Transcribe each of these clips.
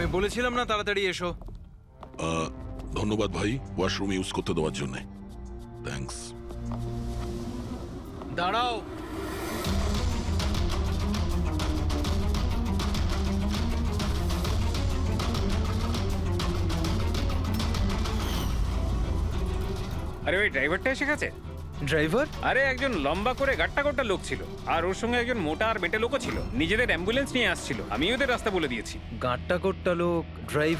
আমি বলেছিলাম না তাড়াতাড়ি এসো। ধন্যবাদ ভাই ওয়াশরুম ইউজ করতে দেওয়ার জন্য। থ্যাঙ্কস। দাঁড়াও। আরে ওই ড্রাইভারটা এসে গেছে। ড্রাইভার? আরে একজন লম্বা করে গাট্টা গোট্টা লোক ছিল, আর ওর সঙ্গে একজন মোটা আর বেটে লোকও ছিল। নিজেদের অ্যাম্বুলেন্স নিয়ে আসছিল, আমি ওদের রাস্তা বলে দিয়েছি। গাঁটটা কোট্টা লোক ড্রাইভ?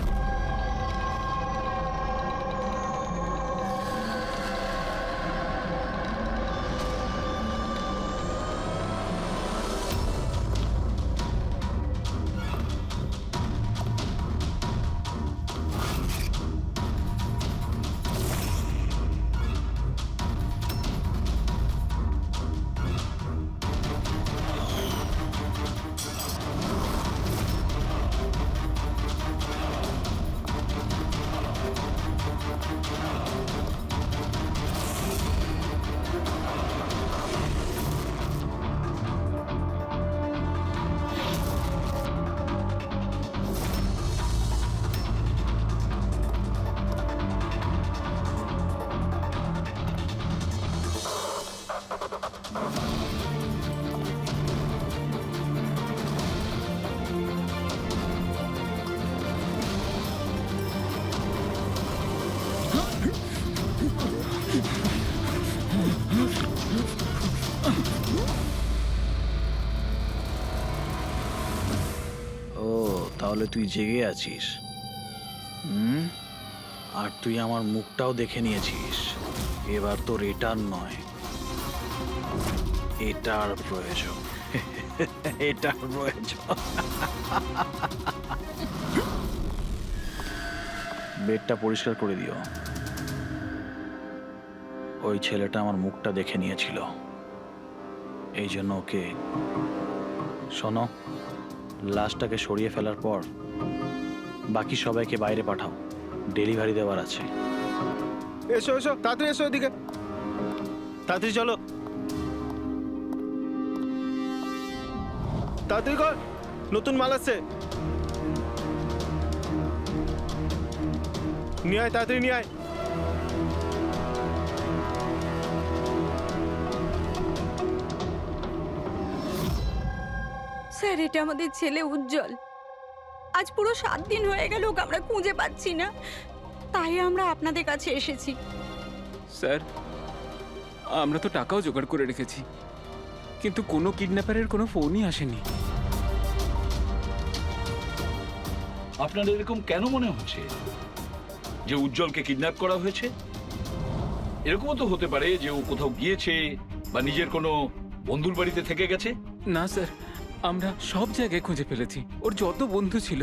ও তাহলে তুই জেগে আছিস। আর তুই আমার মুখটাও দেখে নিয়েছিস। এবার তোর এটার নয়, এটার প্রয়োজন। এটার প্রয়োজন। বেডটা পরিষ্কার করে দিও। ওই ছেলেটা আমার মুখটা দেখে নিয়েছিল, এই জন্য ওকে। শোনো, লাশটাকে সরিয়ে ফেলার পর বাকি সবাইকে বাইরে পাঠাও, ডেলিভারি দেওয়ার আছে। এসো এসো, তাড়াতাড়ি এসো, এদিকে তাড়াতাড়ি চলো, তাড়াতাড়ি কর, নতুন মাল আসছে। নিয়ে আয়, তাড়াতাড়ি নিয়ে আয়। স্যার, এটা আমাদের ছেলে উজ্জ্বল। আজ পুরো 7 দিন হয়ে গেল ওকে আমরা খুঁজে পাচ্ছি না, তাই আমরা আপনাদের কাছে এসেছি। স্যার, আমরা তো টাকাও জোগাড় করে রেখেছি, কিন্তু কোনো কিডন্যাপারের কোনো ফোনই আসেনি। আপনার এরকম কেন মনে হচ্ছে যে উজ্জ্বলকে কিডন্যাপ করা হয়েছে? এরকমও তো হতে পারে যে ও কোথাও গিয়েছে বা নিজের কোনো বন্ধুর বাড়িতে থেকে গেছে। না স্যার, আমরা সব জায়গায় খুঁজে ফেলেছি। ওর যত বন্ধু ছিল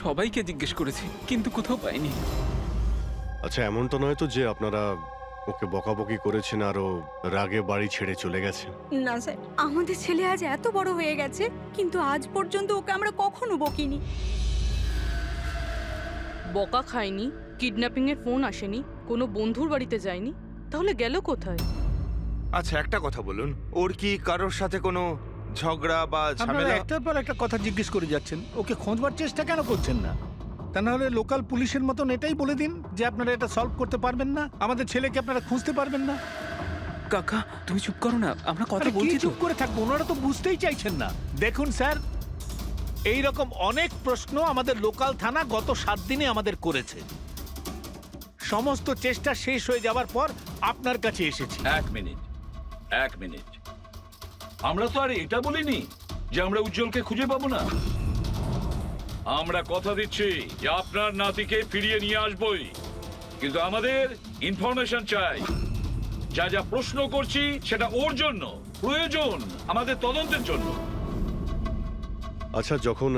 সবাইকে জিজ্ঞেস করেছি, কিন্তু কোথাও পাইনি। আচ্ছা, এমনটা নয় তো যে আপনারা ওকে বকাবকি করেছেন আর ও রাগে বাড়ি ছেড়ে চলে গেছে? না স্যার, আমাদের ছেলে আজ এত বড় হয়ে গেছে, কিন্তু আজ পর্যন্ত ওকে আমরা কখনো বকিনি। বকা খায়নি, কিডন্যাপিং এর ফোন আসেনি, কোনো বন্ধুর বাড়িতে যায়নি, তাহলে গেল কোথায়? আচ্ছা, একটা কথা বলুন, ওর কি কারোর সাথে কোনো ঝগড়া বা আপনারা ঝামেলা? একটার পর একটা কথা জিজ্ঞেস করে যাচ্ছেন, ওকে খোঁজবার চেষ্টা কেন করছেন না? তা না হলে লোকাল পুলিশের মতন এটাই বলে দিন যে আপনারা এটা সলভ করতে পারবেন না, আমাদের ছেলেকে আপনারা খুঁজতে পারবেন না। কাকা, তুমি চুপ করো না, আমরা কথা আরে কি বলছি তো। চুপ করে থাকবো? ওনারা তো বুঝতেই চাইছেন না। দেখুন স্যার, এই রকম অনেক প্রশ্ন আমাদের লোকাল থানা গত 7 দিনে আমাদের করেছে। সমস্ত চেষ্টা শেষ হয়ে যাওয়ার পর আপনার কাছে এসেছি। এক মিনিট, আমরা তো আর এটা বলিনি যে আমরা উজ্জ্বলকে খুঁজে পাবো না। আমরা কথা দিচ্ছি যে আপনার নাতিকে ফিরিয়ে নিয়ে আসবই, কিন্তু আমাদের ইনফরমেশন চাই। যা যা প্রশ্ন করছি সেটা ওর জন্য প্রয়োজন, আমাদের তদন্তের জন্য। আচ্ছা, যখন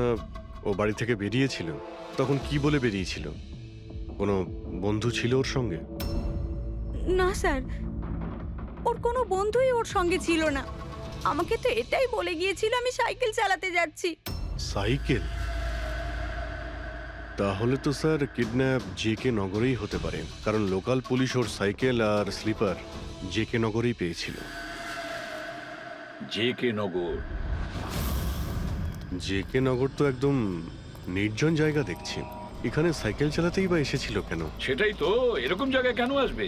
ও বাড়ি থেকে বেরিয়েছিল তখন কি বলে বেরিয়েছিল? কোনো বন্ধু ছিল ওর সঙ্গে? না স্যার, ওর কোনো বন্ধুই ওর সঙ্গে ছিল না। আমাকে তো এটাই বলে গিয়েছিল আমি সাইকেল চালাতে যাচ্ছি। সাইকেল? তাহলে তো স্যার কিডন্যাপ জেকে নগরেই হতে পারে, কারণ লোকাল পুলিশ ওর সাইকেল আর স্লিপার জেকে নগরেই পেয়েছিল। জেকে নগর? জেকে নগর তো একদম নির্জন জায়গা দেখছি, এখানে সাইকেল চালাতেই বা এসেছিল কেন? সেটাই তো, এরকম জায়গায় কেন আসবে?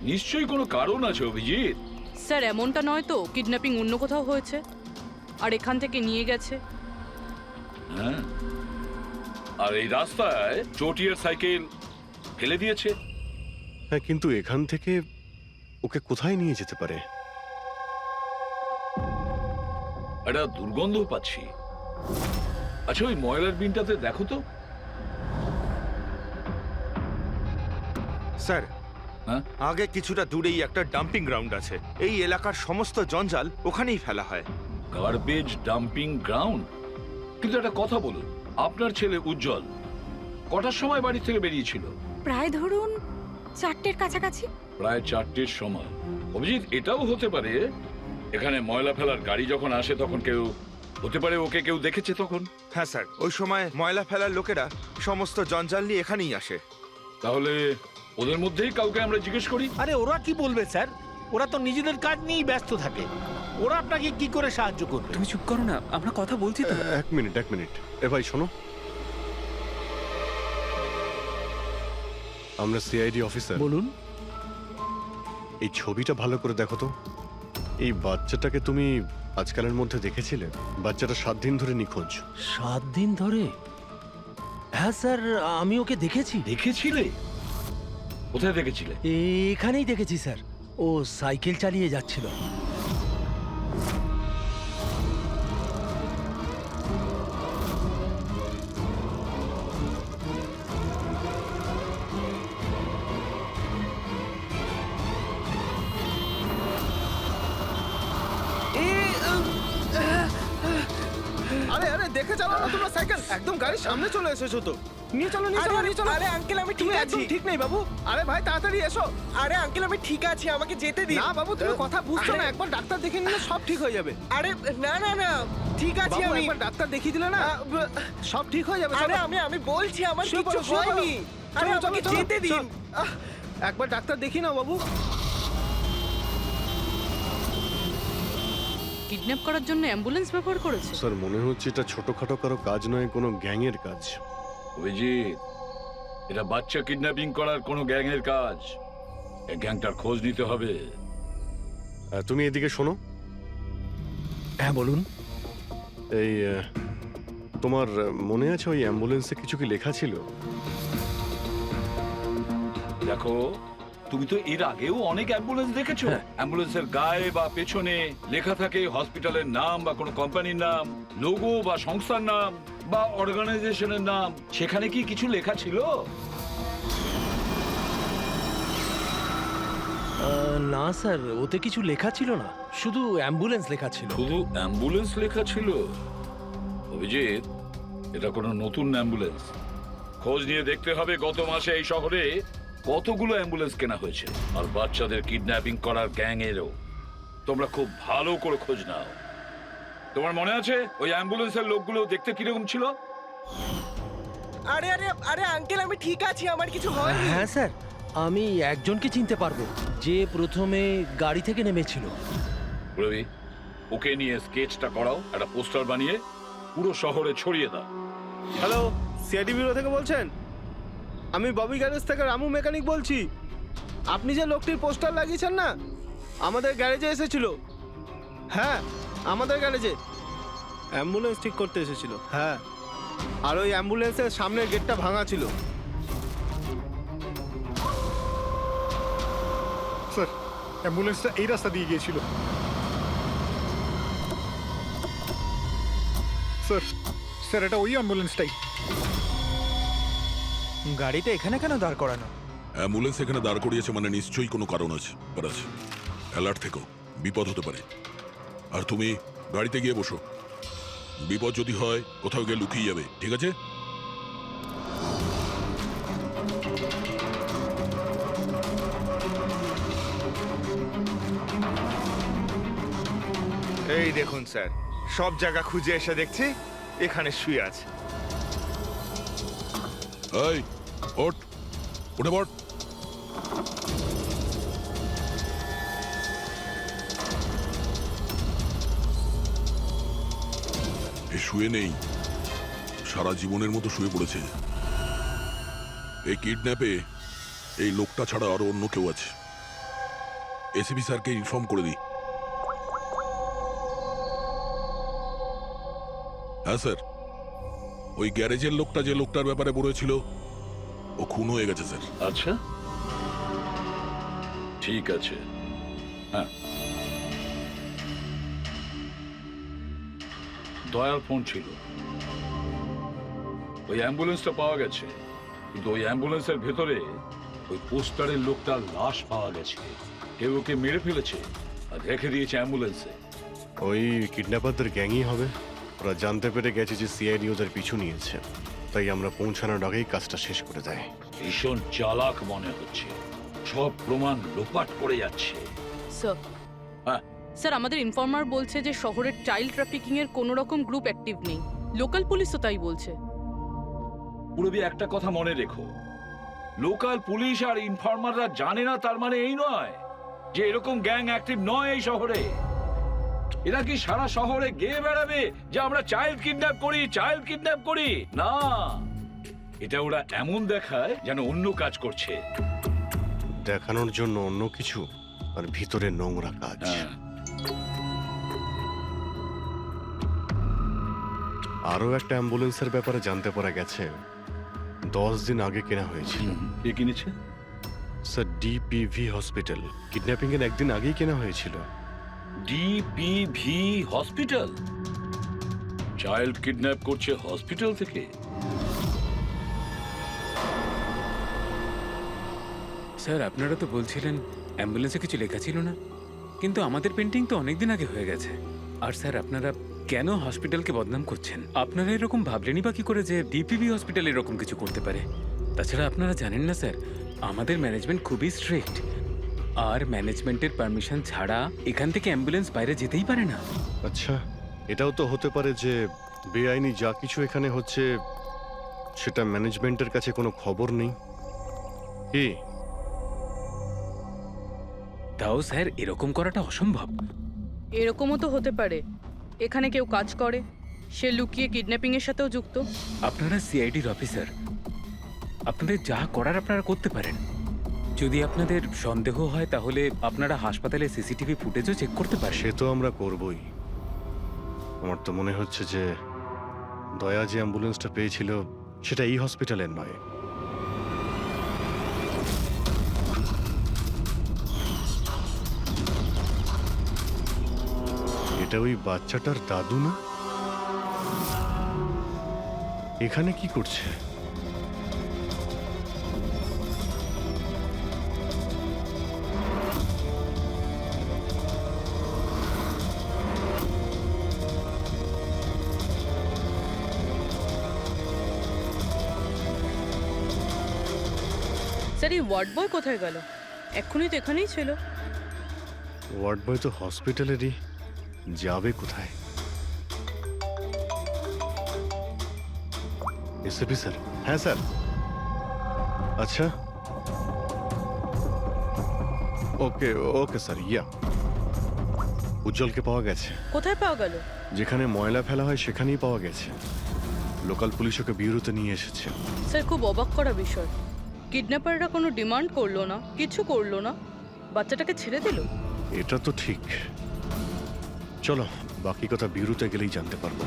নিশ্চয়ই কোনো কারণ আছে অভিজিৎ। স্যার এমনটা নয় তো কিডন্যাপিং অন্য কোথাও হয়েছে আর এখান থেকে নিয়ে গেছে? হ্যাঁ, আর এই রাস্তায় চটিয়ার সাইকেল ফেলে দিয়েছে। হ্যাঁ, কিন্তু এখান থেকে ওকে কোথায় নিয়ে যেতে পারে? একটা দুর্গন্ধ পাচ্ছি। আচ্ছা, ওই ময়লার বিনটাতে দেখো তো। স্যার, হ্যাঁ? আগে কিছুটা দূরেই একটা ডাম্পিং গ্রাউন্ড আছে। এই এলাকার সমস্ত জঞ্জাল ওখানেই ফেলা হয়। Garbage dumping ground? কিন্তু একটা কথা বলুন, আপনার ছেলে উজ্জ্বল কটার সময় বাড়ি থেকে বেরিয়েছিল? প্রায় ধরুন 4টের কাছাকাছি। প্রায় 4টের সময়। অভিজিৎ, এটাও হতে পারে এখানে ময়লা ফেলার গাড়ি যখন আসে তখন কেউ, হতে পারে ওকে কেউ দেখেছে তখন। হ্যাঁ স্যার, ওই সময় ময়লা ফেলার লোকেরা সমস্ত জঞ্জাল নিয়ে এখানেই আসে। তাহলে ওদের মধ্যেই কাউকে আমরা জিজ্ঞেস করি। আরে ওরা কি বলবে স্যার? ওরা তো নিজেদের কাজ নিয়েই ব্যস্ত থাকে। ওরা আপনাকে কি করে সাহায্য করবে? তুমি চুপ করো না, আমরা কথা বলছি তো। এক মিনিট। এ ভাই শোনো, আমরা সিআইডি অফিসার। বলুন। এই ছবিটা ভালো করে দেখো তো। এই বাচ্চাটাকে তুমি আজকালের মধ্যে দেখেছিলে? বাচ্চাটা 7 দিন ধরে নিখোঁজ। 7 দিন ধরে? হ্যাঁ স্যার, আমি ওকে দেখেছি। দেখেছিলে? কোথায় দেখেছিলে? এখানেই দেখেছি স্যার, ও সাইকেল চালিয়ে যাচ্ছিল। আরে আরে দেখে চালাও না তোমরা সাইকেল, একদম গাড়ির সামনে চলে এসেছো তো। নিয়ে চলো নিয়ে চলো। আরে আঙ্কেল আমি ঠিক আছি। ঠিক নেই বাবু। আরে ভাই তাড়াতাড়ি এসো। আরে আঙ্কেল আমি ঠিক আছি, আমাকে যেতে দিন। না বাবু, তুমি কথা বুঝছো না, একবার ডাক্তার দেখিয়ে নিলে সব ঠিক হয়ে যাবে। আরে না না না, ঠিক আছে আমি। একবার ডাক্তার দেখিয়ে দিলে না সব ঠিক হয়ে যাবে। আরে আমি বলছি আমার কিছু হয়নি। আরে আমাকে যেতে দিন। একবার ডাক্তার দেখিয়ে নাও বাবু। কিডন্যাপ করার জন্য অ্যাম্বুলেন্স ব্যবহার করেছে? স্যার, মনে হচ্ছে এটা ছোটখাটো কারো কাজ নয়, কোনো গ্যাংয়ের কাজ। অভিজিৎ, এটা বাচ্চা কিডন্যাপিং করার কোনো গ্যাংয়ের কাজ। এই গ্যাংটার খোঁজ নিতে হবে। তুমি এদিকে শোনো। হ্যাঁ বলুন। এই তোমার মনে আছে ওই অ্যাম্বুলেন্সে কিছু কি লেখা ছিল? দেখো, তুমি তো এর আগেও অনেক অ্যাম্বুলেন্স দেখেছো। অ্যাম্বুলেন্সের গায়ে বা পেছনে লেখা থাকে হসপিটালের নাম বা কোনো কোম্পানির নাম, লোগো বা সংস্থার নাম বা অর্গানাইজেশনের নাম। সেখানে কি কিছু লেখা ছিল? না স্যার, ওতে কিছু লেখা ছিল না, শুধু অ্যাম্বুলেন্স লেখা ছিল। শুধু অ্যাম্বুলেন্স লেখা ছিল? অভিজিৎ, এটা কোনো নতুন অ্যাম্বুলেন্স। খোঁজ নিয়ে দেখতে হবে গত মাসে এই শহরে কতগুলো অ্যাম্বুলেন্স কেনা হয়েছে। আর বাচ্চাদের কিডন্যাপিং করার গ্যাং এরও তোমরা খুব ভালো করে খোঁজ নাও। তোমার মনে আছে ওই অ্যাম্বুলেন্সের লোকগুলো দেখতে কিরকম ছিল? আরে আরে আরে আঙ্কেল আমি ঠিক আছি, আমার কিছু হয়নি। হ্যাঁ স্যার, আমি একজনকে চিনতে পারবো, যে প্রথমে গাড়ি থেকে নেমেছিল। রবি, ওকে নিয়ে স্কেচটা করাও, একটা পোস্টার বানিয়ে পুরো শহরে ছড়িয়ে দাও। হ্যালো, সিআইডি ব্যুরো থেকে বলছেন? আমি ববি গ্যারেজ থেকে রামু মেকানিক বলছি। আপনি যে লোকটির পোস্টার লাগিয়েছেন না, আমাদের গ্যারেজে এসেছিল। হ্যাঁ, আমাদের গ্যারেজে অ্যাম্বুলেন্স ঠিক করতে এসেছিল। হ্যাঁ, আর ওই অ্যাম্বুলেন্সের সামনের গেটটা ভাঙা ছিল। স্যার, অ্যাম্বুলেন্সটা এই রাস্তা দিয়ে গিয়েছিল। স্যার স্যার এটা ওই অ্যাম্বুলেন্সটাই। গাড়িটা এখানে কেন দাঁড় করানো? অ্যাম্বুলেন্স এখানে দাঁড় করিয়েছে মানে নিশ্চয়ই কোনো কারণ আছে। অ্যালার্ট থেকো, বিপদ হতে পারে। আর তুমি গাড়িতে গিয়ে বসো, বিপদ যদি হয় কোথাও গিয়ে লুকিয়ে যাবে, ঠিক আছে? এই দেখুন স্যার, সব জায়গা খুঁজে এসে দেখছি এখানে শুয়ে আছে। এই ওঠ, উঠে পড়। শুয়ে নেই, সারা জীবনের মতো শুয়ে পড়েছে। এই কিডন্যাপে এই লোকটা ছাড়া আরো অন্য কেউ আছে। এসিপি স্যারকে ইনফর্ম করে দিই। হ্যাঁ স্যার, ওই গ্যারেজের লোকটা যে লোকটার ব্যাপারে বলেছিল ও খুন হয়ে গেছে স্যার। আচ্ছা, ঠিক আছে। হ্যাঁ, দয়ার ফোন ছিল। ওই অ্যাম্বুলেন্সটা পাওয়া গেছে, কিন্তু ওই অ্যাম্বুলেন্সের ভেতরে ওই পোস্টারের লোকটার লাশ পাওয়া গেছে। কেউ ওকে মেরে ফেলেছে আর রেখে দিয়েছে অ্যাম্বুলেন্সে। ওই কিডন্যাপারদের গ্যাংই হবে। ওরা জানতে পেরে গেছে যে সিআইডি ওদের পিছু নিয়েছে, তাই আমরা পৌঁছানোর আগেই কাজটা শেষ করে দেয়। ভীষণ চালাক মনে হচ্ছে, সব প্রমাণ লোপাট করে যাচ্ছে। স্যার, হ্যাঁ, স্যার আমাদের ইনফর্মার বলছে যে শহরের চাইল্ড ট্রাফিকিং এর কোনো রকম গ্রুপ অ্যাক্টিভ নেই। লোকাল পুলিশও তাই বলছে। পুরবি একটা কথা মনে রেখো, লোকাল পুলিশ আর ইনফর্মাররা জানে না তার মানে এই নয় যে এরকম গ্যাং অ্যাক্টিভ নয় এই শহরে। এরা কি সারা শহরে গেয়ে বেড়াবে যে আমরা চাইল্ড কিডন্যাপ করি, চাইল্ড কিডন্যাপ করি? না, এটা ওরা এমন দেখায় যেন অন্য কাজ করছে। দেখানোর জন্য অন্য কিছু আর ভিতরে নোংরা কাজ। হ্যাঁ, আরও একটা অ্যাম্বুলেন্সের ব্যাপারে জানতে পারা গেছে 10 দিন আগে কেনা হয়েছিল। কে কিনেছে? Sir, ডিপিভি hospital. কিডন্যাপিং এর একদিন আগেই কেনা হয়েছিল। ডিপিভি হসপিটাল চাইল্ড কিডন্যাপ করছে হসপিটাল থেকে? স্যার, আপনারা তো বলছিলেন অ্যাম্বুলেন্সে কিছু লেখা ছিল না, কিন্তু আমাদের পেন্টিং তো অনেকদিন আগে হয়ে গেছে। আর স্যার, আপনারা কেন হসপিটালকে বদনাম করছেন? আপনারা এরকম ভাবলেনই বা কি করে যে ডিপিভি হসপিটাল এরকম কিছু করতে পারে? তাছাড়া আপনারা জানেন না স্যার, আমাদের ম্যানেজমেন্ট খুবই স্ট্রিক্ট, আর ম্যানেজমেন্টের পারমিশন ছাড়া এখান থেকে অ্যাম্বুলেন্স বাইরে যেতেই পারে না। আচ্ছা, এটাও তো হতে পারে যে বেআইনি যা কিছু এখানে হচ্ছে সেটা ম্যানেজমেন্টের কাছে কোনো খবর নেই। কি? তাও স্যার, এরকম করাটা অসম্ভব। এরকমও তো হতে পারে এখানে কেউ কাজ করে, সে লুকিয়ে কিডন্যাপিং এর সাথেও যুক্ত। আপনারা সিআইডির অফিসার, আপনাদের যা করার আপনারা করতে পারেন। যদি আপনাদের সন্দেহ হয় তাহলে আপনারা হাসপাতালে সিসিটিভি ফুটেজও চেক করতে পারেন। সে তো আমরা করবই। আমার তো মনে হচ্ছে যে দয়া যে অ্যাম্বুলেন্সটা পেয়েছিল সেটা এই হসপিটালের নয়। এটা ওই বাচ্চাটার দাদু না? এখানে কি করছে? স্যার, এই ওয়ার্ড বয় কোথায় গেল? এক্ষুনি তো এখানেই ছিল। ওয়ার্ড বয় তো হসপিটালেরই, যাবে কোথায়? SP sir? হ্যাঁ স্যার। আচ্ছা, ওকে ওকে স্যার। ইয়া, উজ্জ্বলকে পাওয়া গেছে। কোথায় পাওয়া গেল? যেখানে ময়লা ফেলা হয় সেখানেই পাওয়া গেছে। লোকাল পুলিশ ওকে বিউরোতে নিয়ে এসেছে। স্যার, খুব অবাক করা বিষয়, কিডন্যাপাররা কোনো ডিমান্ড করলো না, কিছু করলো না, বাচ্চাটাকে ছেড়ে দিল। এটা তো ঠিক। চলো, বাকি কথা বিউরোতে গেলেই জানতে পারবো।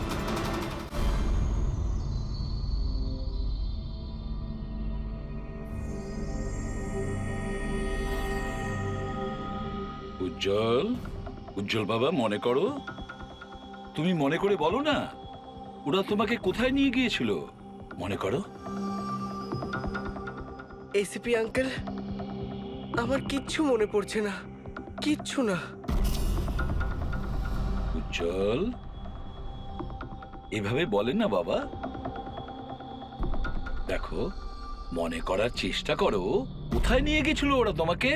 উজ্জ্বল, উজ্জ্বল বাবা, মনে করো, তুমি মনে করে বলো না ওরা তোমাকে কোথায় নিয়ে গিয়েছিল? মনে করো। এসিপি আঙ্কেল, আমার কিচ্ছু মনে পড়ছে না, কিচ্ছু না। উজ্জ্বল, এভাবে বলেন না বাবা। দেখো, মনে করার চেষ্টা করো, কোথায় নিয়ে গেছিল ওরা তোমাকে?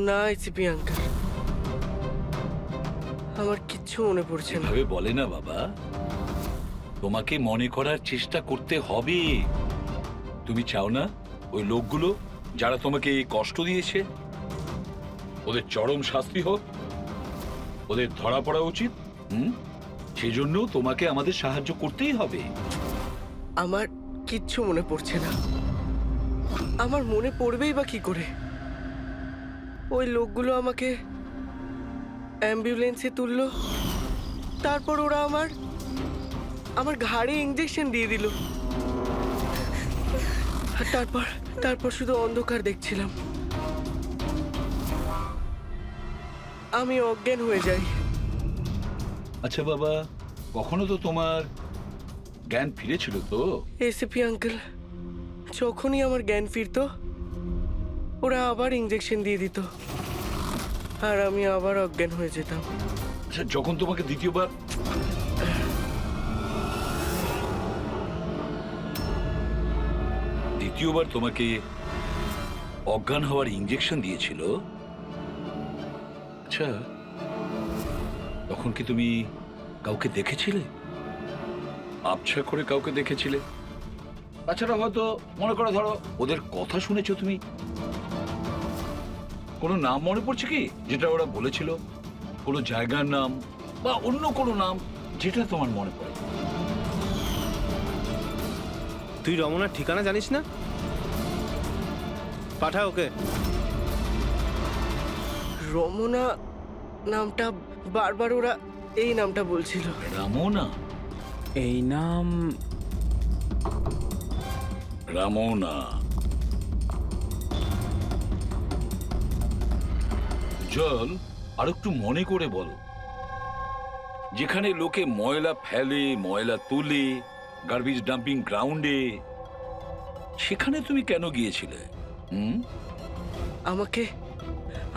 না এসিপি আঙ্কেল, আমার কিচ্ছু মনে পড়ছে না। এভাবে বলে না বাবা, তোমাকে মনে করার চেষ্টা করতে হবে। তুমি চাও না ওই লোকগুলো যারা তোমাকে এই কষ্ট দিয়েছে ওদের চরম শাস্তি হোক, ওদের ধরা পড়া উচিত? সেজন্য তোমাকে আমাদের সাহায্য করতেই হবে। আমার কিচ্ছু মনে পড়ছে না। আমার মনে পড়বেই বা কি করে? ওই লোকগুলো আমাকে অ্যাম্বুলেন্সে তুললো, তারপর ওরা আমার ঘাড়ে ইঞ্জেকশন দিয়ে দিল। আর তারপর শুধু অন্ধকার দেখছিলাম। আমি অজ্ঞান হয়ে যাই। আচ্ছা বাবা, কখনো তো তোমার জ্ঞান ফিরেছিল তো? এসিপি আঙ্কেল, যখনই আমার জ্ঞান ফিরতো ওরা আবার ইঞ্জেকশন দিয়ে দিত আর আমি আবার অজ্ঞান হয়ে যেতাম। আচ্ছা, যখন তোমাকে দ্বিতীয়বার তোমাকে অজ্ঞান হওয়ার ইঞ্জেকশন দিয়েছিল, আচ্ছা তখন কি তুমি কাউকে দেখেছিলে? আবছা করে কাউকে দেখেছিলে? তাছাড়া হয়তো মনে করো, ধরো ওদের কথা শুনেছো তুমি, কোনো নাম মনে পড়ছে কি যেটা ওরা বলেছিল? কোনো জায়গার নাম বা অন্য কোনো নাম যেটা তোমার মনে পড়ে? তুই রমনার ঠিকানা জানিস না? পাঠা ওকে। রমনা নামটা বারবার ওরা এই নামটা বলছিল। রামোনা? এই নাম রামোনা। জল, আর একটু মনে করে বল, যেখানে লোকে ময়লা ফেলে, ময়লা তুলে, গার্বেজ ডাম্পিং গ্রাউন্ডে, সেখানে তুমি কেন গিয়েছিলে?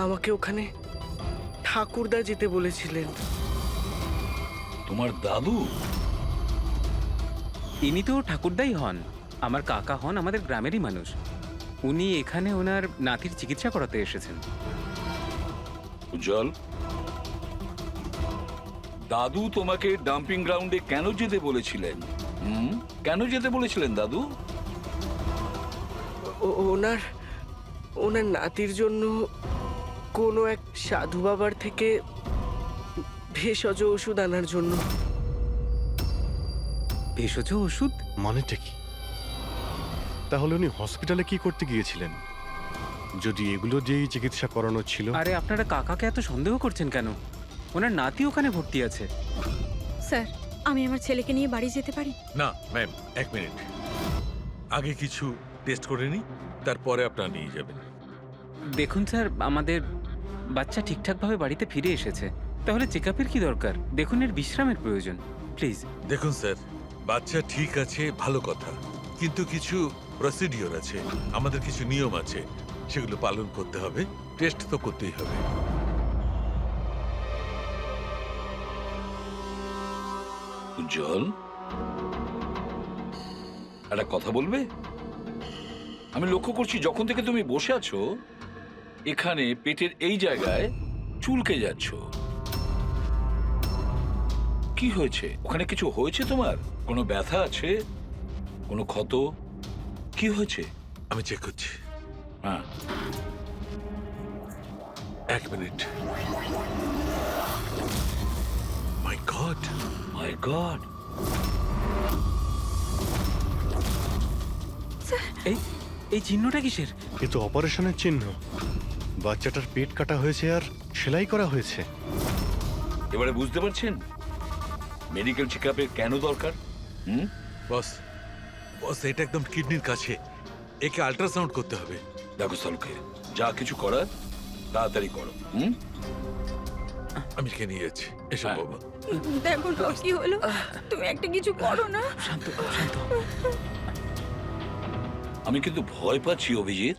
আমাকে ওখানে ঠাকুরদা যেতে বলেছিলেন। তোমার দাদু? ইনি তো ঠাকুরদাই হন, আমার কাকা হন, আমাদের গ্রামেরই মানুষ। উনি এখানে ওনার নাতির চিকিৎসা করাতে এসেছেন। উজ্জ্বল, দাদু তোমাকে ডাম্পিং গ্রাউন্ডে কেন যেতে বলেছিলেন? কেন যেতে বলেছিলেন দাদু? ওনার নাতির জন্য কোনো এক সাধু বাবার থেকে ভেষজ ওষুধ আনার জন্য। ভেষজ ওষুধ মানেটা কি? তাহলে উনি হসপিটালে কি করতে গিয়েছিলেন যদি এগুলো দিয়েই চিকিৎসা করানো ছিল? আরে আপনারা কাকাকে এত সন্দেহ করছেন কেন? ওনার নাতি ওখানে ভর্তি আছে। স্যার, আমি আমার ছেলেকে নিয়ে বাড়ি যেতে পারি? না ম্যাম, এক মিনিট, আগে কিছু টেস্ট করে নি, তারপরে আপনারা নিয়ে যাবেন। দেখুন স্যার, আমাদের বাচ্চা ঠিকঠাকভাবে বাড়িতে ফিরে এসেছে, তাহলে চেক আপের কি দরকার? দেখুন, এর বিশ্রামের প্রয়োজন, প্লিজ। দেখুন স্যার, বাচ্চা ঠিক আছে, ভালো কথা, কিন্তু কিছু প্রসিডিওর আছে, আমাদের কিছু নিয়ম আছে, সেগুলো পালন করতে হবে, টেস্ট তো করতেই হবে। উজ্জ্বল, একটা কথা বলবে? আমি লক্ষ্য করছি যখন থেকে তুমি বসে আছো এখানে, পেটের এই জায়গায় চুলকে যাচ্ছ। কি হয়েছে? ওখানে কিছু হয়েছে তোমার? কোনো ব্যথা আছে? কোনো ক্ষত? কি হয়েছে? আমি চেক করছি। হ্যাঁ, এক মিনিট। মাই গড, মাই গড। এই চিহ্নটা কিসের? এ তো অপারেশনের চিহ্ন। বাচ্চাটার পেট কাটা হয়েছে আর সেলাই করা হয়েছে। এবারে বুঝতে পারছেন মেডিকেল চেকআপের কেন দরকার? বস, বস, এটা একদম কিডনির কাছে, একে আল্ট্রাসাউন্ড করতে হবে। দেখো সালুকে, যা কিছু করার তাড়াতাড়ি করো। আমি কে নিয়ে যাচ্ছি, এসব হ্যাঁ। বাবা। দেখো না কি হলো, তুমি একটা কিছু করো না। শান্ত শান্ত। আমি কিন্তু ভয় পাচ্ছি অভিজিৎ,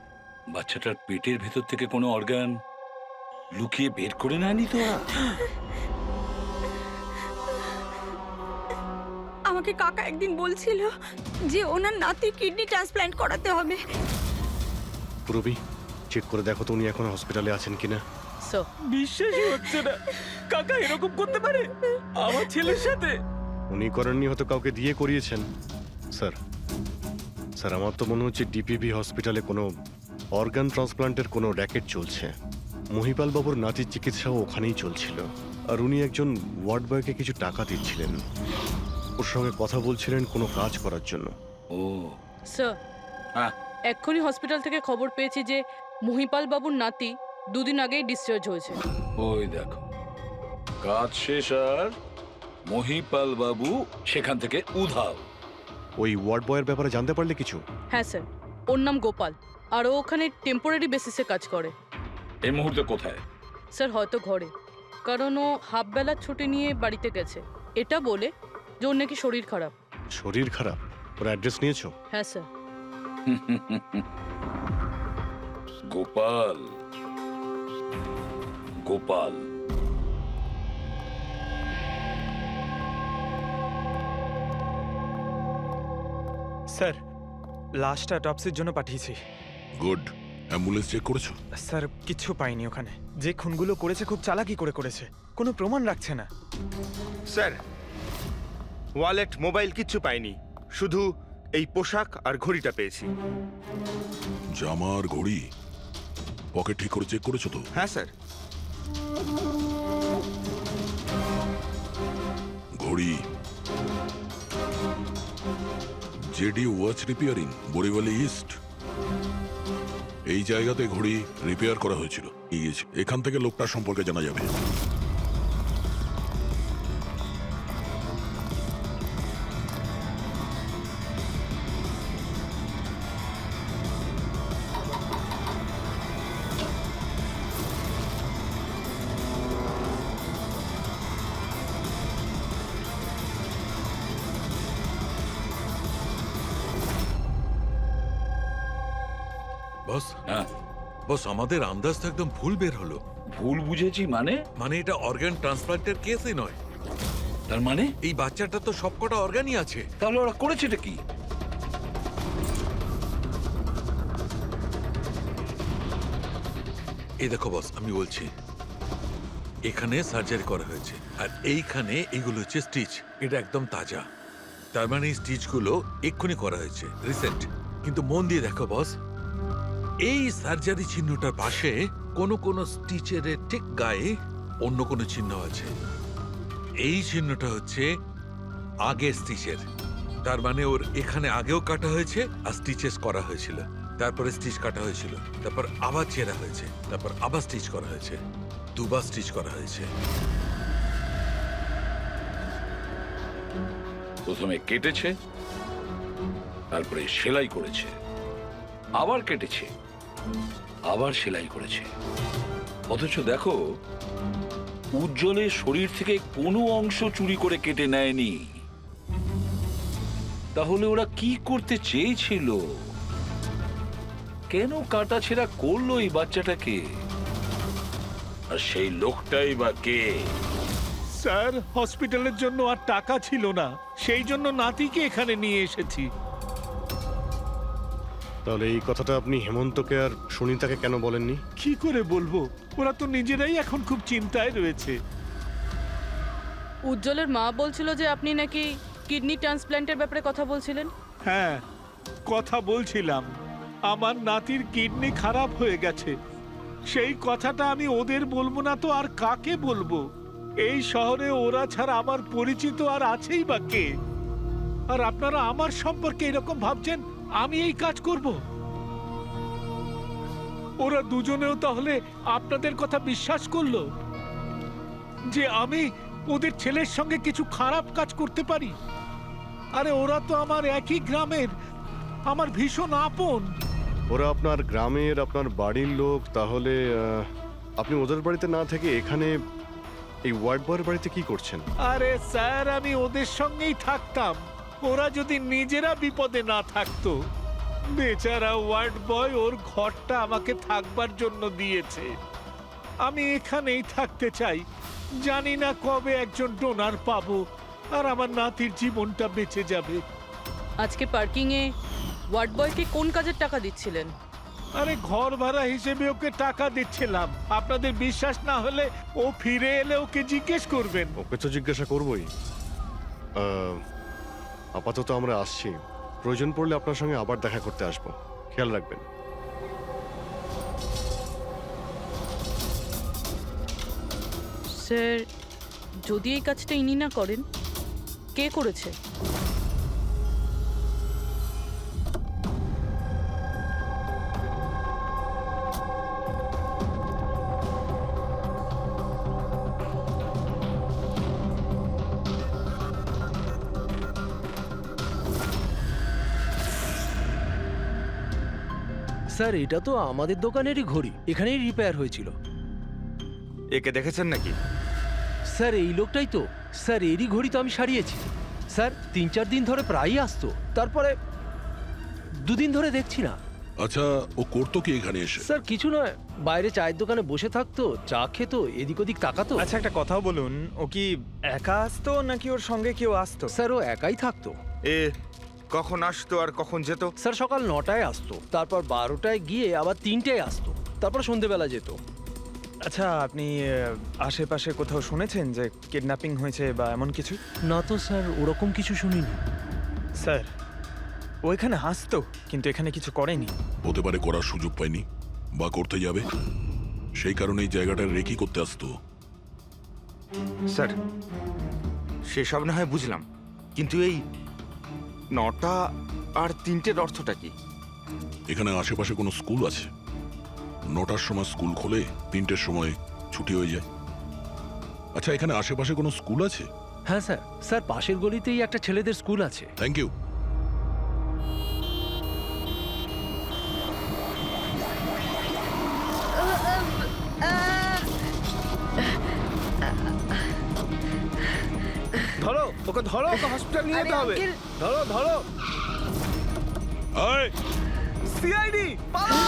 বাচ্চাটার পেটের ভেতর থেকে কোনো অর্গান লুকিয়ে বের করে নেয়নি তো? আমাকে কাকা একদিন বলছিল যে ওনার নাতির কিডনি ট্রান্সপ্ল্যান্ট করাতে হবে। পুরবি, চেক করে দেখো তো উনি এখন হসপিটালে আছেন কিনা। বিশ্বাসই হচ্ছে না, কাকা এরকম করতে পারে আমার ছেলের সাথে। উনি করেননি, হয়তো কাউকে দিয়ে করিয়েছেন। স্যার, স্যার, আমার তো মনে হচ্ছে ডিপিভি হসপিটালে কোনো অর্গান ট্রান্সপ্লান্টের কোনো র্যাকেট চলছে। মহিপাল বাবুর নাতির চিকিৎসাও ওখানেই চলছিল। আর উনি একজন ওয়ার্ড বয়কে কিছু টাকা দিচ্ছিলেন, ওর সঙ্গে কথা বলছিলেন কোনো কাজ করার জন্য। ও স্যার হ্যাঁ এক্ষুনি হসপিটাল থেকে খবর পেয়েছি যে মহিপাল বাবুর নাতি দুদিন আগেই ডিসচার্জ হয়েছে। ওই দেখো, কাজ শেষ আর মহিপাল বাবু সেখান থেকে উধাও। ওই ওয়ার্ড বয়ের ব্যাপারে জানতে পারলে কিছু? হ্যাঁ স্যার, ওর নাম গোপাল, আর ও ওখানে টেম্পোরারি বেসিসে কাজ করে। এই মুহূর্তে কোথায়? স্যার হয়তো ঘরে, কারণ ও হাফ বেলার ছুটি নিয়ে বাড়িতে গেছে, এটা বলে যে ওর নাকি শরীর খারাপ। শরীর খারাপ? ওর অ্যাড্রেস নিয়েছো? হ্যাঁ স্যার। গোপাল, গোপাল স্যার, লাশটা অটপসির জন্য পাঠিয়েছি। গুড। অ্যাম্বুলেন্স চেক করেছো? স্যার কিচ্ছু পাইনি ওখানে। যে খুনগুলো করেছে খুব চালাকি করে করেছে, কোনো প্রমাণ রাখছে না। স্যার, ওয়ালেট মোবাইল কিচ্ছু পাইনি, শুধু এই পোশাক আর ঘড়িটা পেয়েছি। জামা আর ঘড়ি পকেট ঠিক করে চেক করেছো তো? হ্যাঁ স্যার। ঘড়ি জেডি ওয়াচ রিপেয়ারিং, বরিওয়ালি ইস্ট, এই জায়গাতে ঘড়ি রিপেয়ার করা হয়েছিল। এখান থেকে লোকটার সম্পর্কে জানা যাবে। বস, হ্যাঁ বস, আমাদের আন্দাজ তো একদম ভুল বের হলো। ভুল বুঝেছি মানে? মানে এটা অর্গান ট্রান্সপ্লান্টের কেসই নয়। তার মানে এই বাচ্চাটা তো সবকটা অর্গানই আছে। তাহলে ওরা করেছেটা কি? এই দেখো বস, আমি বলছি, এখানে সার্জারি করা হয়েছে আর এইখানে এইগুলো হচ্ছে স্টিচ। এটা একদম তাজা, তার মানে এই স্টিচগুলো এক্ষুনি করা হয়েছে, রিসেন্ট। কিন্তু মন দিয়ে দেখো বস, এই সার্জারি চিহ্নটার পাশে কোনো কোনো স্টিচের ঠিক গায়ে অন্য কোনো চিহ্ন আছে। এই চিহ্নটা হচ্ছে আগের স্টিচের, তার মানে ওর এখানে আগেও কাটা হয়েছে আর স্টিচেস করা হয়েছিল, তারপরে স্টিচ কাটা হয়েছিল, তারপর আবার চেরা হয়েছে, তারপর আবার স্টিচ করা হয়েছে, দুবার স্টিচ করা হয়েছে। প্রথমে কেটেছে, তারপরে সেলাই করেছে, আবার কেটেছে, আবার সেলাই করেছে। অথচ দেখো, উজ্জ্বলের শরীর থেকে কোনো অংশ চুরি করে কেটে নেয়নি। তাহলে ওরা কি করতে চেয়েছিল? কেন কাটাছেঁড়া করলো এই বাচ্চাটাকে? আর সেই লোকটাই বা কে? স্যার, হসপিটালের জন্য আর টাকা ছিল না, সেই জন্য নাতিকে এখানে নিয়ে এসেছি। তাহলে এই কথাটা আপনি হেমন্তকে আর সুনিতাকে কেন বলেননি? কি করে বলবো, ওরা তো নিজেরাই এখন খুব চিন্তায় রয়েছে। উজ্জ্বলের মা বলছিল যে আপনি নাকি কিডনি ট্রান্সপ্ল্যান্টের ব্যাপারে কথা বলছিলেন। হ্যাঁ, কথা বলছিলাম। আমার নাতির কিডনি খারাপ হয়ে গেছে, সেই কথাটা আমি ওদের বলবো না তো আর কাকে বলবো? এই শহরে ওরা ছাড়া আমার পরিচিত আর আছেই বা কে? আর আপনারা আমার সম্পর্কে এরকম ভাবছেন আমি এই কাজ করব? ওরা দুজনেও তাহলে আপনাদের কথা বিশ্বাস করলো যে আমি ওদের ছেলের সঙ্গে কিছু খারাপ কাজ করতে পারি? আরে ওরা তো আমার একই গ্রামের, আমার ভীষণ আপন। ওরা আপনার গ্রামের, আপনার বাড়ির লোক, তাহলে আপনি ওদের বাড়িতে না থেকে এখানে এই ওয়ার্ড বয়ের বাড়িতে কি করছেন? আরে স্যার, আমি ওদের সঙ্গেই থাকতাম, ওরা যদি নিজেরা বিপদে না থাকতো। বেচারা ওয়ার্ড বয় ওর ঘরটা আমাকে থাকবার জন্য দিয়েছে। আমি এখানেই থাকতে চাই, জানি না কবে একজন ডোনার পাবো আর আমার নাতির জীবনটা বেঁচে যাবে। আজকে পার্কিংয়ে ওয়ার্ড বয়কে কোন কাজের টাকা দিচ্ছিলেন? আরে ঘর ভাড়া হিসেবে ওকে টাকা দিচ্ছিলাম। আপনাদের বিশ্বাস না হলে ও ফিরে এলে ওকে জিজ্ঞেস করবেন। ওকে তো জিজ্ঞাসা করবোই। আপাতত আমরা আসছি, প্রয়োজন পড়লে আপনার সঙ্গে আবার দেখা করতে আসবো, খেয়াল রাখবেন। স্যার, যদি এই কাজটা ইনি না করেন, কে করেছে? স্যার এটা তো আমাদের দোকানেরই ঘড়ি, এখানেই রিপেয়ার হয়েছিল। একে দেখেছেন নাকি? স্যার এই লোকটাই তো, স্যার এরই ঘড়ি তো আমি সারিয়েছি। স্যার 3-4 দিন ধরে প্রায়ই আসতো, তারপরে 2 দিন ধরে দেখছি না। আচ্ছা, ও করতো কি এখানে এসে? স্যার কিছু নয়, বাইরে চায়ের দোকানে বসে থাকতো, চা খেত, এদিক ওদিক তাকাতো। আচ্ছা একটা কথাও বলুন, ও কি একা আসতো নাকি ওর সঙ্গে কেউ আসতো? স্যার ও একাই থাকতো। এ কখন আসতো আর কখন যেত? স্যার সকাল 9টায় আসতো, তারপর 12টায় গিয়ে আবার 3টায় আসতো, তারপর সন্ধেবেলা যেত। আচ্ছা আপনি আশেপাশে কোথাও শুনেছেন যে কিডন্যাপিং হয়েছে বা এমন কিছু? না তো স্যার, ওরকম কিছু শুনিনি। স্যার ও এখানে আসতো কিন্তু এখানে কিছু করেনি। হতে পারে করার সুযোগ পায়নি বা করতে যাবে, সেই কারণে এই জায়গাটা রেকি করতে আসতো। স্যার সেসব না হয় বুঝলাম, কিন্তু এই 9টা আর 3টের অর্থটা কি? এখানে আশেপাশে কোনো স্কুল আছে? 9টার সময় স্কুল খোলে, 3টের সময় ছুটি হয়ে যায়। আচ্ছা, এখানে আশেপাশে কোনো স্কুল আছে? হ্যাঁ স্যার, স্যার পাশের গলিতেই একটা ছেলেদের স্কুল আছে। Thank you. ধরো ওকে, ধরো ওকে, হসপিটাল নিয়ে যেতে হবে। ধরো ধরো। আয়, সিআইডি পালা!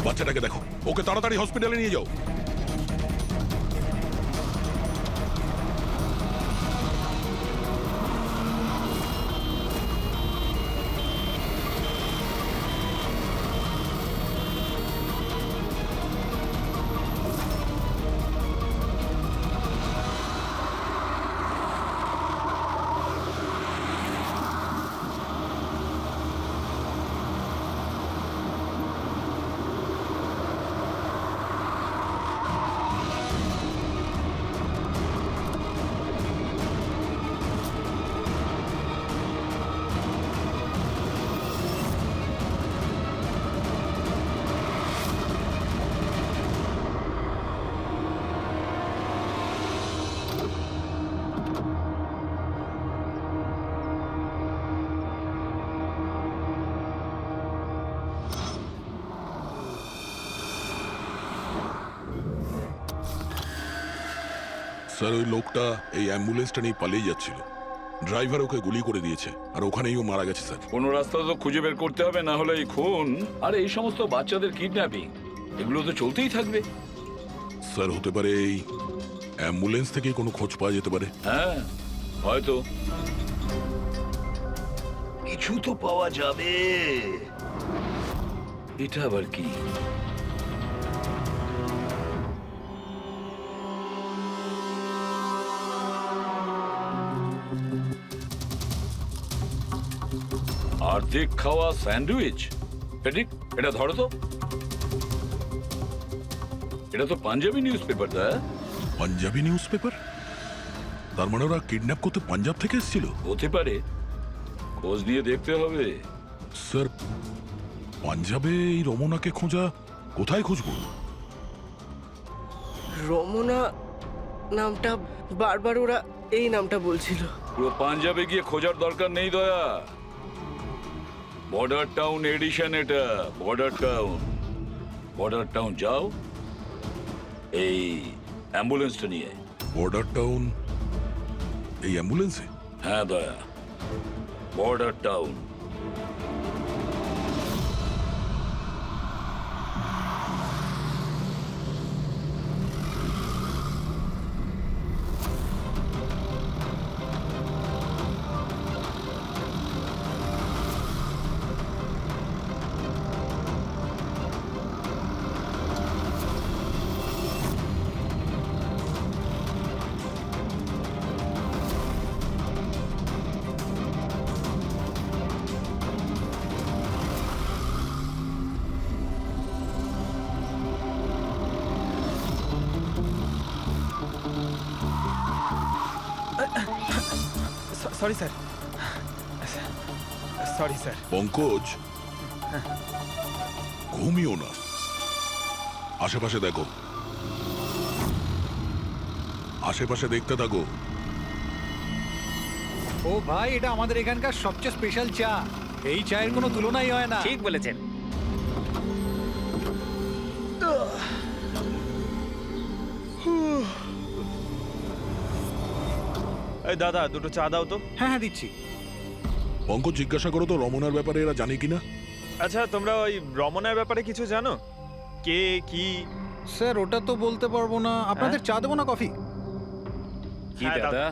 বাচ্চাটাকে দেখো, ওকে তাড়াতাড়ি হসপিটালে নিয়ে যাও। স্যার, ওই লোকটা এই অ্যাম্বুলেন্সটা নিয়ে পালিয়ে যাচ্ছিল। ড্রাইভার ওকে গুলি করে দিয়েছে আর ওখানেই ও মারা গেছে স্যার। কোনো রাস্তা তো খুঁজে বের করতে হবে, না হলে এই খুন আর এই সমস্ত বাচ্চাদের কিডন্যাপিং এগুলো তো চলতেই থাকবে। স্যার, হতে পারে এই অ্যাম্বুলেন্স থেকে কোনো খোঁজ পাওয়া যেতে পারে। হ্যাঁ হয়তো কিছু তো পাওয়া যাবে। এটা আবার কি? অর্ধেক খাওয়া স্যান্ডউইচ। ফেডরিক, এটা ধরো তো। এটা তো Punjabi news paper. Punjabi news paper? তার মানে ওরা কিডন্যাপ করতে পাঞ্জাব থেকে এসেছিল? হতে পারে, খোঁজ নিয়ে দেখতে হবে। স্যার, পাঞ্জাবে এই রমনাকে খোঁজা, কোথায় খুঁজবো? রমনা নামটা বারবার ওরা এই নামটা বলছিল। পুরো পাঞ্জাবে গিয়ে খোঁজার দরকার নেই দয়া। বর্ডার টাউন এডিশন এটা, বর্ডার টাউন। বর্ডার টাউন যাও, এই অ্যাম্বুলেন্সটা নিয়ে। বর্ডার টাউন এই অ্যাম্বুলেন্সে? হ্যাঁ দয়া, border town. Sorry sir, sorry sir. Pankaj, ঘুমিও না, আশেপাশে দেখো, আশেপাশে দেখতে থাকো। ও ভাই, এটা আমাদের এখানকার সবচেয়ে স্পেশাল চা। এই চায়ের কোনো তুলনাই হয় না। ঠিক বলেছেন। এই দাদা, দুটো চা দাও তো। হ্যাঁ হ্যাঁ, দিচ্ছি। পঙ্কজ, জিজ্ঞাসা করো তো রমনার ব্যাপারে এরা জানে কিনা। আচ্ছা, তোমরা ওই রমনার ব্যাপারে কিছু জানো? কে কি? স্যার, ওটা তো বলতে পারবো না। আপনাদের চা দেবো না কফি? কি হ্যাঁ, দাদা?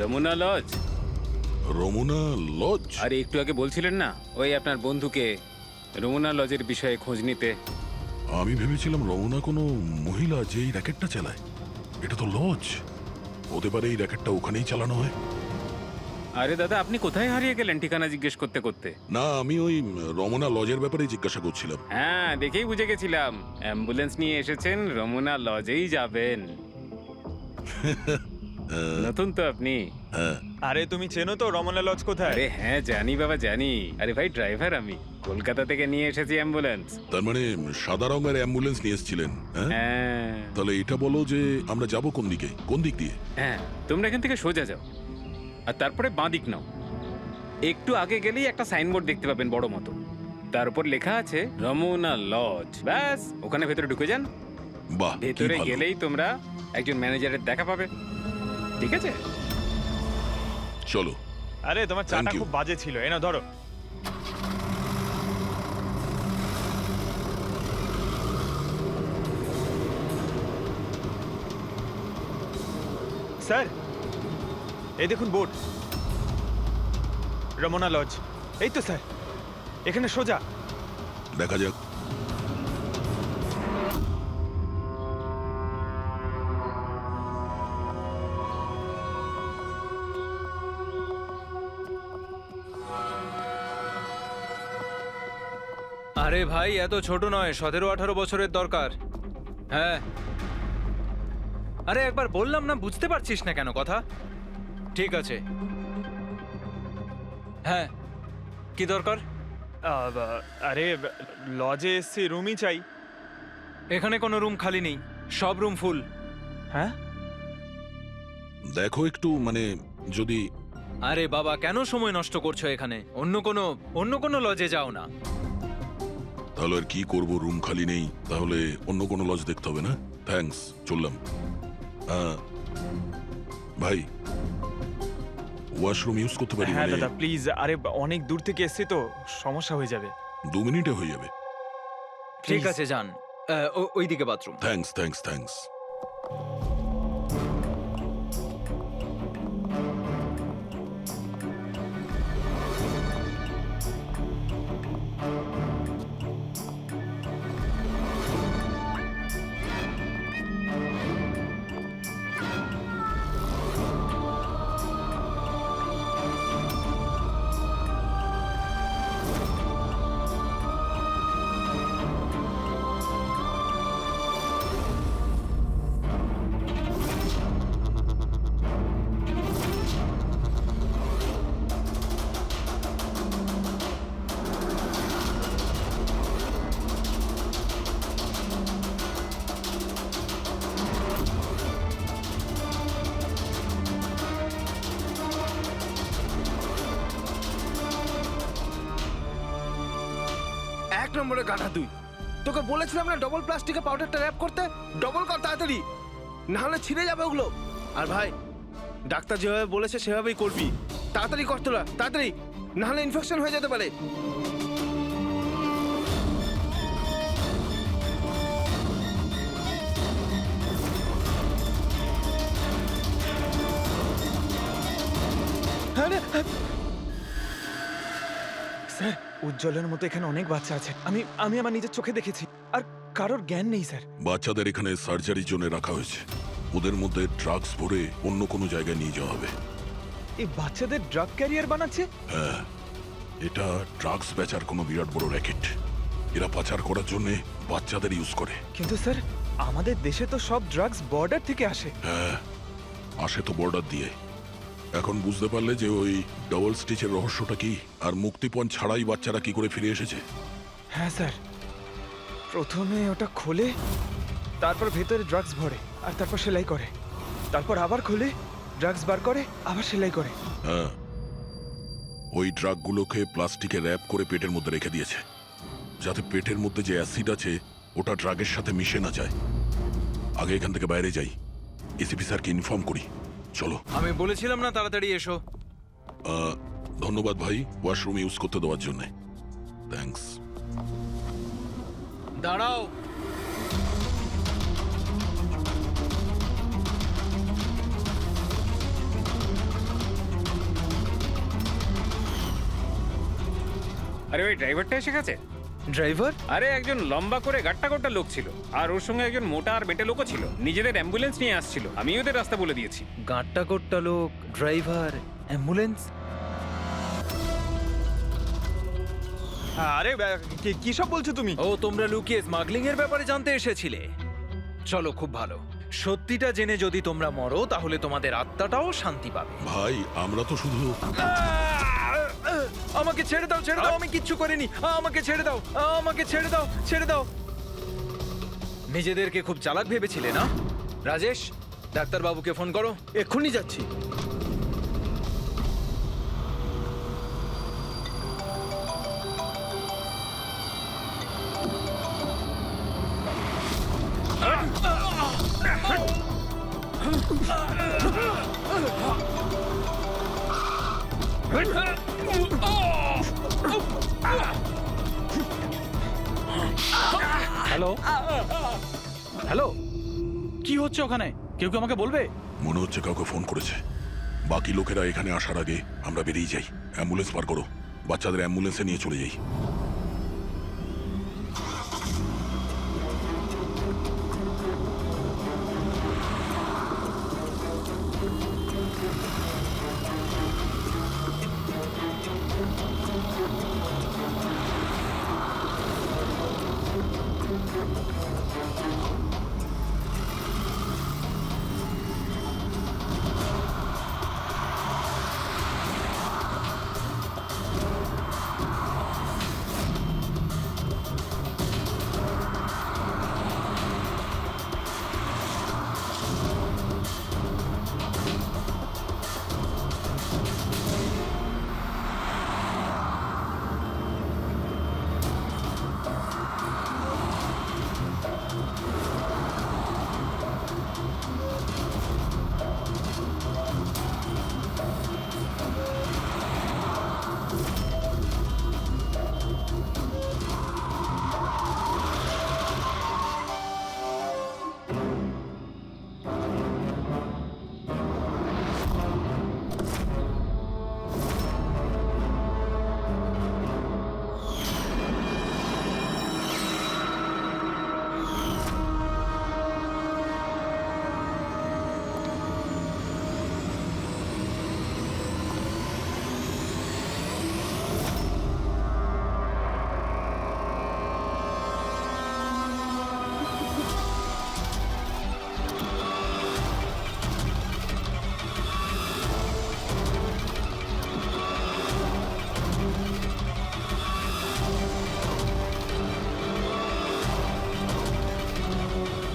রমনা লজ? রমনা লজ? আরে একটু আগে বলছিলেন না ওই আপনার বন্ধুকে রমনা লজের বিষয়ে খোঁজ নিতে। আমি ভেবেছিলাম রমনা কোনো মহিলা যে এই র্যাকেটটা চালায়। এটা তো লজ, হতে পারে এই র্যাকেটটা ওখানেই চালানো হয়। আরে দাদা, আপনি কোথায় হারিয়ে গেলেন ঠিকানা জিজ্ঞেস করতে করতে? না, আমি ওই রমনা লজের ব্যাপারেই জিজ্ঞাসা করছিলাম। হ্যাঁ, দেখেই বুঝে গেছিলাম অ্যাম্বুলেন্স নিয়ে এসেছেন, রমনা লজেই যাবেন। নতুন তো আপনি? হ্যাঁ। আরে তুমি চেনো তো রমনা লজ কোথায়? আরে হ্যাঁ, জানি বাবা জানি। আরে ভাই, ড্রাইভার আমি, কলকাতা থেকে নিয়ে এসেছি অ্যাম্বুলেন্স। তার মানে সাদা রঙের অ্যাম্বুলেন্স নিয়ে এসেছিলেন? হ্যাঁ। হ্যাঁ তাহলে এটা বলো যে আমরা যাব কোন দিকে, কোন দিক দিয়ে? হ্যাঁ, তোমরা এখান থেকে সোজা যাও আর তারপরে বাঁ দিক নাও। একটু আগে গেলেই একটা সাইনবোর্ড দেখতে পাবেন বড় মতো, তার উপর লেখা আছে রমনা লজ। ব্যাস, ওখানে ভেতরে ঢুকে যান। বাহ, কি ভেতরে ভালো। গেলেই তোমরা একজন ম্যানেজারের দেখা পাবে। ঠিক আছে, চলো। আরে তোমার চাটা Thank you. খুব বাজে ছিল, এনা ধরো। স্যার, এই দেখুন বোর্ড, রমনা লজ। এই তো স্যার, এখানে সোজা। দেখা যাক। আরে ভাই, এত ছোট নয়, 17-18 বছরের দরকার। হ্যাঁ। আরে একবার বললাম না, বুঝতে পারছিস না কেন কথা? ঠিক আছে। হ্যাঁ, কি দরকার? আরে লজে এসছি, রুমই চাই। এখানে কোনো রুম খালি নেই, সব রুম ফুল। হ্যাঁ? দেখো একটু, মানে যদি। আরে বাবা, কেন সময় নষ্ট করছো এখানে? অন্য কোনো লজে যাও না। তাহলে আর কি করব, রুম খালি নেই, তাহলে অন্য কোনো লজ দেখতে হবে না? থ্যাঙ্কস, চললাম। ভাই, ওয়াশরুম ইউজ করতে পারি? হ্যাঁ মানে দাদা প্লিজ, আরে অনেক দূর থেকে এসছি তো, সমস্যা হয়ে যাবে। 2 মিনিটে হয়ে যাবে। ঠিক আছে, যান। ওইদিকে বাথরুম। Thanks, thanks, thanks. এক নম্বরে গাধা তুই। তোকে বলেছিলাম না ডবল প্লাস্টিকে পাউডারটা র‍্যাপ করতে। ডবল কর তাড়াতাড়ি, না হলে ছিঁড়ে যাবে ওগুলো। আর ভাই, ডাক্তার যেভাবে বলেছে সেভাবেই করবি। তাড়াতাড়ি কর তোরা, তাড়াতাড়ি, না হলে ইনফেকশন হয়ে যেতে পারে। স্যার, উজ্জ্বলের মতো এখানে অনেক বাচ্চা আছে। আমি আমার নিজের চোখে দেখেছি, আর কারোর জ্ঞান নেই স্যার। বাচ্চাদের এখানে সার্জারির জন্য রাখা হয়েছে। ওদের মধ্যে ড্রাগস ভরে অন্য কোনো জায়গায় নিয়ে যাওয়া হবে। এই বাচ্চাদের ড্রাগ ক্যারিয়ার বানাচ্ছে? হ্যাঁ, এটা ড্রাগস বেচার কোনো বিরাট বড় র্যাকেট। এরা পাচার করার জন্য বাচ্চাদের ইউজ করে। কিন্তু স্যার, আমাদের দেশে তো সব ড্রাগস বর্ডার থেকে আসে। হ্যাঁ, আসে তো বর্ডার দিয়ে, এখন বুঝতে পারলে যে ওই ডবল স্টিচের রহস্যটা কি, আর মুক্তিপণ ছাড়াই বাচ্চারা কি করে ফিরে এসেছে? হ্যাঁ স্যার, প্রথমে ওটা খোলে, তারপর ভেতরে ড্রাগস ভরে আর তারপর সেলাই করে, তারপর আবার খোলে, ড্রাগস বার করে, আবার সেলাই করে। হ্যাঁ, ওই ড্রাগগুলোকে প্লাস্টিকে র্যাপ করে পেটের মধ্যে রেখে দিয়েছে, যাতে পেটের মধ্যে যে অ্যাসিড আছে ওটা ড্রাগের সাথে মিশে না যায়। আগে এখান থেকে বাইরে যাই, এসিপি স্যারকে ইনফর্ম করি। চলো। আমি বলেছিলাম না তাড়াতাড়ি এসো। ধন্যবাদ ভাই ওয়াশরুম ইউজ করতে দেওয়ার জন্য। থ্যাঙ্কস। দাঁড়াও। আরে ওই ড্রাইভারটা এসে গেছে। ড্রাইভার? আরে একজন লম্বা করে গাট্টা গোট্টা লোক ছিল, আর ওর সঙ্গে একজন মোটা আর বেটে লোকও ছিল। নিজেদের অ্যাম্বুলেন্স নিয়ে আসছিল, আমি ওদের রাস্তা বলে দিয়েছি। গাঁটটা কোট্টা লোক, ড্রাইভার, অ্যাম্বুলেন্স। আরে কি সব বলছো তুমি? ও, তোমরা লুকিয়ে স্মাগলিং এর ব্যাপারে জানতে এসেছিলে? চলো, খুব ভালো। সত্যিটা জেনে যদি তোমরা মরো তাহলে তোমাদের আত্মাটাও শান্তি পাবে। ভাই আমরা তো শুধু... আমাকে ছেড়ে দাও, ছেড়ে দাও, আমি কিচ্ছু করিনি। আমাকে ছেড়ে দাও, আমাকে ছেড়ে দাও, ছেড়ে দাও। নিজেদেরকে খুব চালাক ভেবেছিলে না? রাজেশ, ডাক্তার বাবুকে ফোন করো। এক্ষুনি যাচ্ছি। হ্যালো হ্যালো, কি হচ্ছে ওখানে? কেউ কি আমাকে বলবে? মনে হচ্ছে কাউকে ফোন করেছে। বাকি লোকেরা এখানে আসার আগে আমরা বেরিয়ে যাই। অ্যাম্বুলেন্স পার করো, বাচ্চাদের অ্যাম্বুলেন্সে নিয়ে চলে যাই।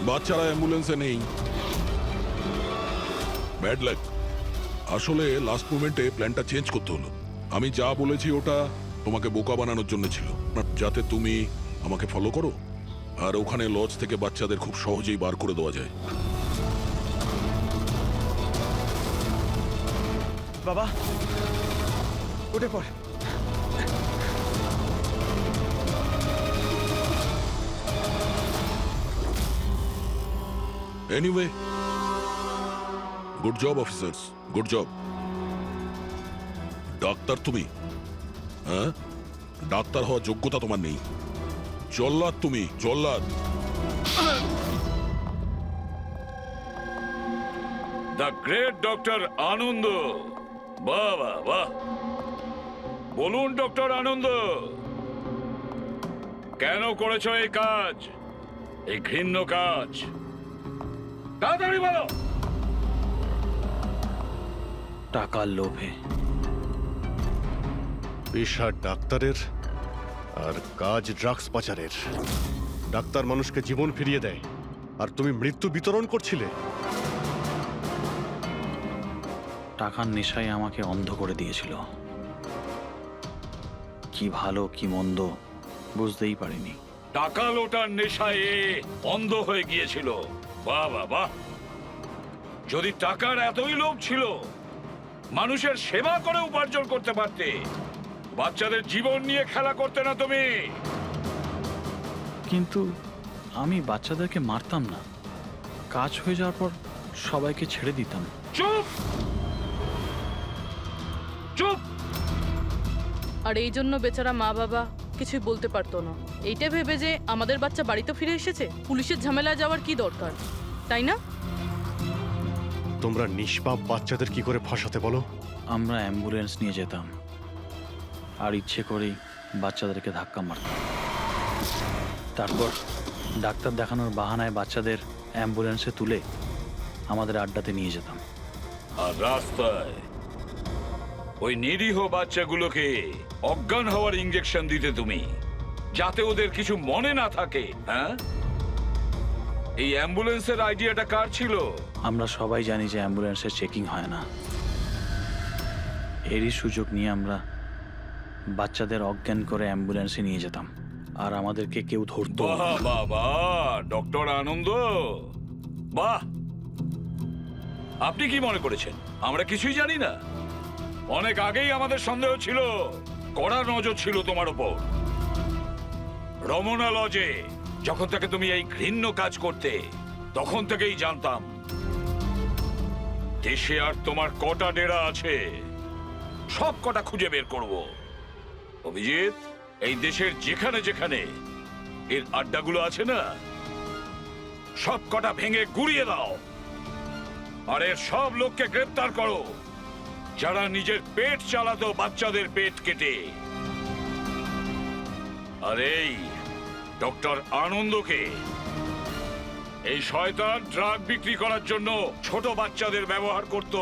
বাচ্চারা অ্যাম্বুলেন্সে নেই। Bad luck. আসলে লাস্ট মোমেন্টে প্ল্যানটা চেঞ্জ করতে হলো। আমি যা বলেছি ওটা তোমাকে বোকা বানানোর জন্য ছিল, যাতে তুমি আমাকে ফলো করো আর ওখানে লজ থেকে বাচ্চাদের খুব সহজেই বার করে দেওয়া যায়। বাবা, উঠে পড়। Anyway, good job officers, good job. Doctor তুমি? হ্যাঁ, ডাক্তার হওয়ার যোগ্যতা তোমার নেই। জল্লাদ তুমি, জল্লাদ। দ্য গ্রেট ডক্টর আনন্দ। বাহ বাহ বাহ। বলুন ডক্টর আনন্দ, কেন করেছো এই কাজ, এই ঘৃণ্য কাজ? তাড়াতাড়ি বলো। টাকার লোভে। পেশা ডাক্তারের আর কাজ ড্রাগস পাচারের। ডাক্তার মানুষকে জীবন ফিরিয়ে দেয়, আর তুমি মৃত্যু বিতরণ করছিলে। টাকার নেশায় আমাকে অন্ধ করে দিয়েছিল। কি ভালো কি মন্দ বুঝতেই পারিনি। টাকা লোটার নেশায় অন্ধ হয়ে গিয়েছিল। বাহ বাহ বাহ! যদি টাকার এতই লোভ ছিল, মানুষের সেবা করে উপার্জন করতে পারতে। বাচ্চাদের জীবন নিয়ে খেলা করতে না তুমি। কিন্তু আমি বাচ্চাদেরকে মারতাম না, কাজ হয়ে যাওয়ার পর সবাইকে ছেড়ে দিতাম। চুপ চুপ! আর এই জন্য বেচারা মা বাবা কিছুই বলতে পারতো না, এইটা ভেবে যে আমাদের বাচ্চা বাড়িতে ফিরে এসেছে, পুলিশের ঝামেলা যাওয়ার কি দরকার, তাই না? তোমরা নিষ্পাপ বাচ্চাদের কি করে ফাঁসাতে বলো? আমরা অ্যাম্বুলেন্স নিয়ে যেতাম আর ইচ্ছে করেই বাচ্চাদেরকে ধাক্কা মারতাম। তারপর ডাক্তার দেখানোর বাহানায় বাচ্চাদের অ্যাম্বুলেন্সে তুলে আমাদের আড্ডাতে নিয়ে যেতাম। আর রাস্তায় ওই নিরীহ বাচ্চাগুলোকে অজ্ঞান হওয়ার ইঞ্জেকশন দিতে তুমি, যাতে ওদের কিছু মনে না থাকে। হ্যাঁ, এই অ্যাম্বুলেন্সের আইডিয়াটা কার ছিল? আমরা সবাই জানি যে অ্যাম্বুলেন্সের চেকিং হয় না। এরই সুযোগ নিয়ে আমরা বাচ্চাদের অজ্ঞান করে অ্যাম্বুলেন্সে নিয়ে যেতাম, আর আমাদেরকে কেউ ধরতো না। বাহ বাহ বাহ! ডক্টর আনন্দ, বাহ! আপনি কি মনে করেছেন আমরা কিছুই জানি না? অনেক আগেই আমাদের সন্দেহ ছিল, কড়া নজর ছিল তোমার উপর। রমনা লজে যখন থেকে তুমি এই ঘৃণ্য কাজ করতে, তখন থেকেই জানতাম দেশে আর তোমার কটা ডেরা আছে সব কটা খুঁজে বের করব। অভিজিৎ, এই দেশের যেখানে যেখানে এর আড্ডাগুলো আছে না, সব কটা ভেঙে গুড়িয়ে দাও। আর এর সব লোককে গ্রেফতার করো যারা নিজের পেট চালাতো বাচ্চাদের পেট কেটে। আর এই ডক্টর আনন্দকে, এই শয়তান ড্রাগ বিক্রি করার জন্য ছোট বাচ্চাদের ব্যবহার করত।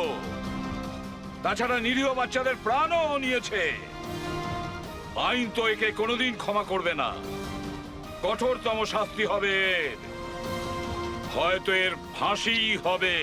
তাছাড়া নিরীহ বাচ্চাদের প্রাণও নিয়েছে। আইন তো একে কোনোদিন ক্ষমা করবে না। কঠোরতম শাস্তি হবে এর। হয়তো এর ফাঁসি হবে।